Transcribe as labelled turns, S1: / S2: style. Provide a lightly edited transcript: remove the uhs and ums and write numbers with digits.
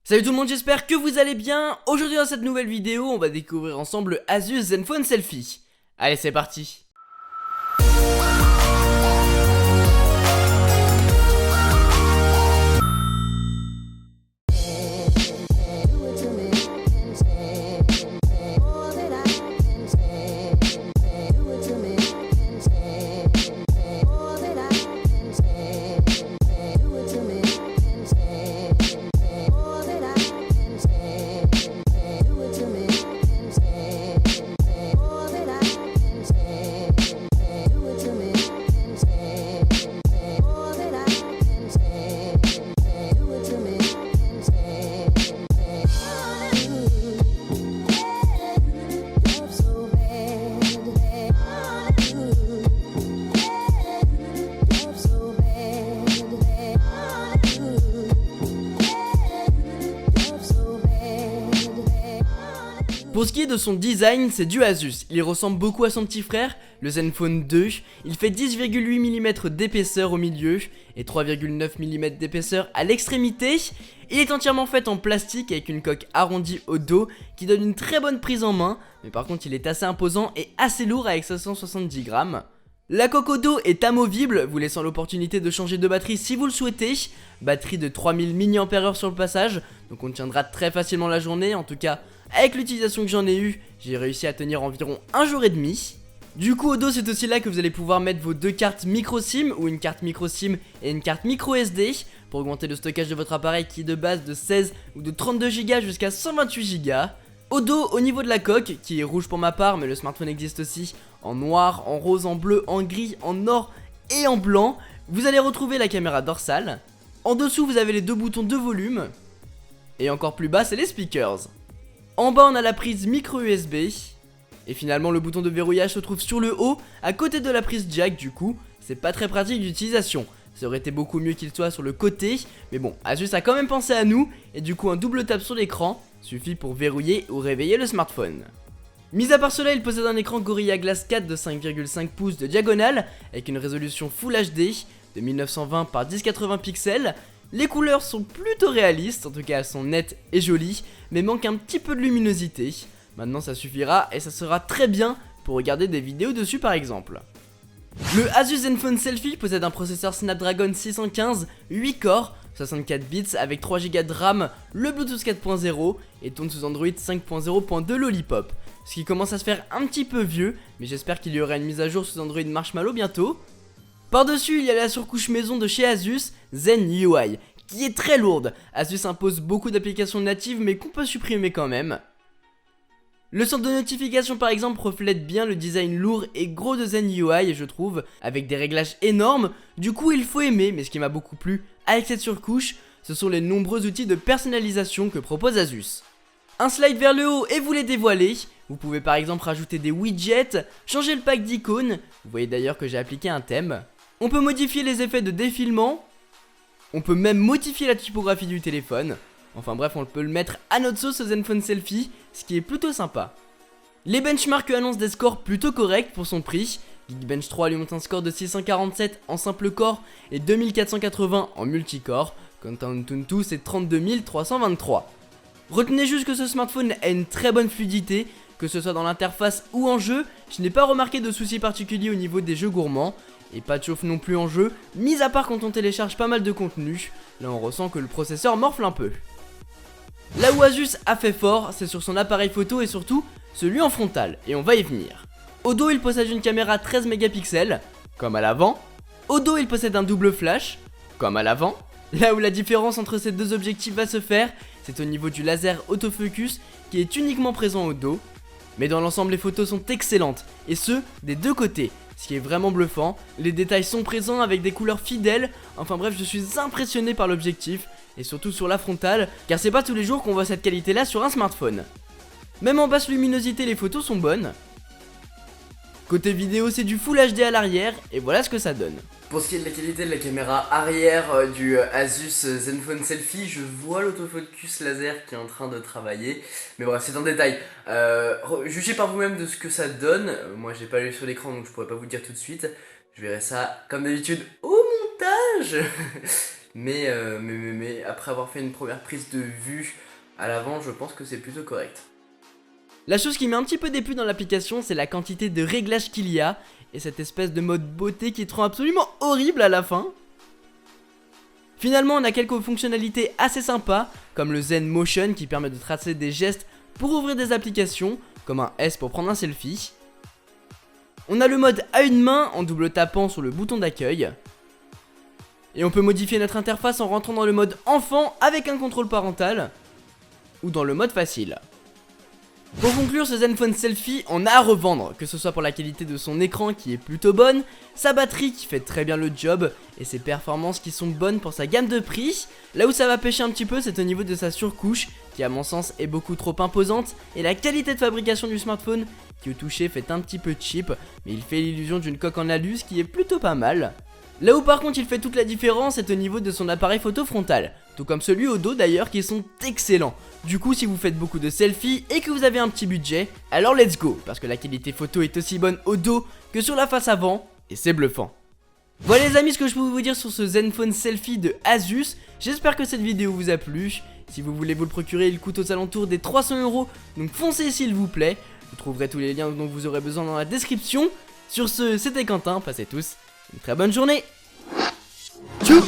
S1: Salut tout le monde, j'espère que vous allez bien. Aujourd'hui dans cette nouvelle vidéo, on va découvrir ensemble le Asus Zenfone Selfie. Allez, c'est parti. Pour ce qui est de son design, c'est du Asus. Il ressemble beaucoup à son petit frère, le Zenfone 2. Il fait 10,8 mm d'épaisseur au milieu et 3,9 mm d'épaisseur à l'extrémité. Il est entièrement fait en plastique avec une coque arrondie au dos qui donne une très bonne prise en main, mais par contre il est assez imposant et assez lourd avec 570 grammes. La coque au dos est amovible, vous laissant l'opportunité de changer de batterie si vous le souhaitez. Batterie de 3000 mAh sur le passage, donc on tiendra très facilement la journée. En tout cas, avec l'utilisation que j'en ai eue, j'ai réussi à tenir environ un jour et demi. Du coup, au dos, c'est aussi là que vous allez pouvoir mettre vos deux cartes micro SIM, ou une carte micro SIM et une carte micro SD, pour augmenter le stockage de votre appareil qui est de base de 16 ou de 32 Go jusqu'à 128 Go. Au dos, au niveau de la coque, qui est rouge pour ma part, mais le smartphone existe aussi en noir, en rose, en bleu, en gris, en or et en blanc, vous allez retrouver la caméra dorsale. En dessous, vous avez les deux boutons de volume. Et encore plus bas, c'est les speakers. En bas, on a la prise micro USB. Et finalement, le bouton de verrouillage se trouve sur le haut, à côté de la prise jack. Du coup, c'est pas très pratique d'utilisation. Ça aurait été beaucoup mieux qu'il soit sur le côté, mais bon, Asus a quand même pensé à nous, et du coup un double tap sur l'écran suffit pour verrouiller ou réveiller le smartphone. Mis à part cela, il possède un écran Gorilla Glass 4 de 5,5 pouces de diagonale, avec une résolution Full HD de 1920 par 1080 pixels. Les couleurs sont plutôt réalistes, en tout cas elles sont nettes et jolies, mais manquent un petit peu de luminosité. Maintenant ça suffira et ça sera très bien pour regarder des vidéos dessus par exemple. Le Asus Zenfone Selfie possède un processeur Snapdragon 615, 8 corps, 64 bits avec 3 Go de RAM, le Bluetooth 4.0 et tourne sous Android 5.0.2 Lollipop. Ce qui commence à se faire un petit peu vieux, mais j'espère qu'il y aura une mise à jour sous Android Marshmallow bientôt. Par-dessus, il y a la surcouche maison de chez Asus, Zen UI, qui est très lourde. Asus impose beaucoup d'applications natives mais qu'on peut supprimer quand même. Le centre de notification par exemple reflète bien le design lourd et gros de Zen UI, je trouve, avec des réglages énormes. Du coup il faut aimer, mais ce qui m'a beaucoup plu avec cette surcouche, ce sont les nombreux outils de personnalisation que propose Asus. Un slide vers le haut et vous les dévoilez. Vous pouvez par exemple rajouter des widgets, changer le pack d'icônes. Vous voyez d'ailleurs que j'ai appliqué un thème. On peut modifier les effets de défilement. On peut même modifier la typographie du téléphone. Enfin bref, on peut le mettre à notre sauce au Zenfone Selfie, ce qui est plutôt sympa. Les benchmarks annoncent des scores plutôt corrects pour son prix. Geekbench 3 lui montre un score de 647 en simple core et 2480 en multicore. Quant à Antutu, c'est 32 323. Retenez juste que ce smartphone a une très bonne fluidité, que ce soit dans l'interface ou en jeu. Je n'ai pas remarqué de soucis particuliers au niveau des jeux gourmands. Et pas de chauffe non plus en jeu, mis à part quand on télécharge pas mal de contenu. Là on ressent que le processeur morfle un peu. Là où Asus a fait fort, c'est sur son appareil photo et surtout celui en frontal, et on va y venir. Au dos il possède une caméra 13 mégapixels, comme à l'avant. Au dos il possède un double flash, comme à l'avant. Là où la différence entre ces deux objectifs va se faire, c'est au niveau du laser autofocus qui est uniquement présent au dos. Mais dans l'ensemble les photos sont excellentes, et ce, des deux côtés. Ce qui est vraiment bluffant, les détails sont présents avec des couleurs fidèles, enfin bref je suis impressionné par l'objectif, et surtout sur la frontale, car c'est pas tous les jours qu'on voit cette qualité là sur un smartphone. Même en basse luminosité les photos sont bonnes. Côté vidéo c'est du Full HD à l'arrière, et voilà ce que ça donne. Pour ce qui est de la qualité de la caméra arrière du Asus Zenfone Selfie, je vois l'autofocus laser qui est en train de travailler. Mais bref, c'est un détail. Jugez par vous-même de ce que ça donne. Moi, j'ai pas lu sur l'écran, donc je pourrais pas vous le dire tout de suite. Je verrai ça, comme d'habitude, au montage. mais après avoir fait une première prise de vue à l'avant, je pense que c'est plutôt correct. La chose qui met un petit peu déplu dans l'application, c'est la quantité de réglages qu'il y a, et cette espèce de mode beauté qui te rend absolument horrible à la fin. Finalement, on a quelques fonctionnalités assez sympas, comme le Zen Motion qui permet de tracer des gestes pour ouvrir des applications, comme un S pour prendre un selfie. On a le mode à une main en double tapant sur le bouton d'accueil. Et on peut modifier notre interface en rentrant dans le mode enfant avec un contrôle parental, ou dans le mode facile. Pour conclure, ce Zenfone Selfie en a à revendre, que ce soit pour la qualité de son écran qui est plutôt bonne, sa batterie qui fait très bien le job, et ses performances qui sont bonnes pour sa gamme de prix. Là où ça va pêcher un petit peu, c'est au niveau de sa surcouche, qui à mon sens est beaucoup trop imposante, et la qualité de fabrication du smartphone, qui au toucher fait un petit peu cheap, mais il fait l'illusion d'une coque en alu, ce qui est plutôt pas mal. Là où par contre il fait toute la différence, c'est au niveau de son appareil photo frontal, tout comme celui au dos d'ailleurs, qui sont excellents. Du coup, si vous faites beaucoup de selfies et que vous avez un petit budget, alors let's go, parce que la qualité photo est aussi bonne au dos que sur la face avant, et c'est bluffant. Voilà les amis, ce que je peux vous dire sur ce Zenfone Selfie de Asus. J'espère que cette vidéo vous a plu. Si vous voulez vous le procurer, il coûte aux alentours des 300 €, donc foncez s'il vous plaît. Vous trouverez tous les liens dont vous aurez besoin dans la description. Sur ce, c'était Quentin, passez tous une très bonne journée. Tchou.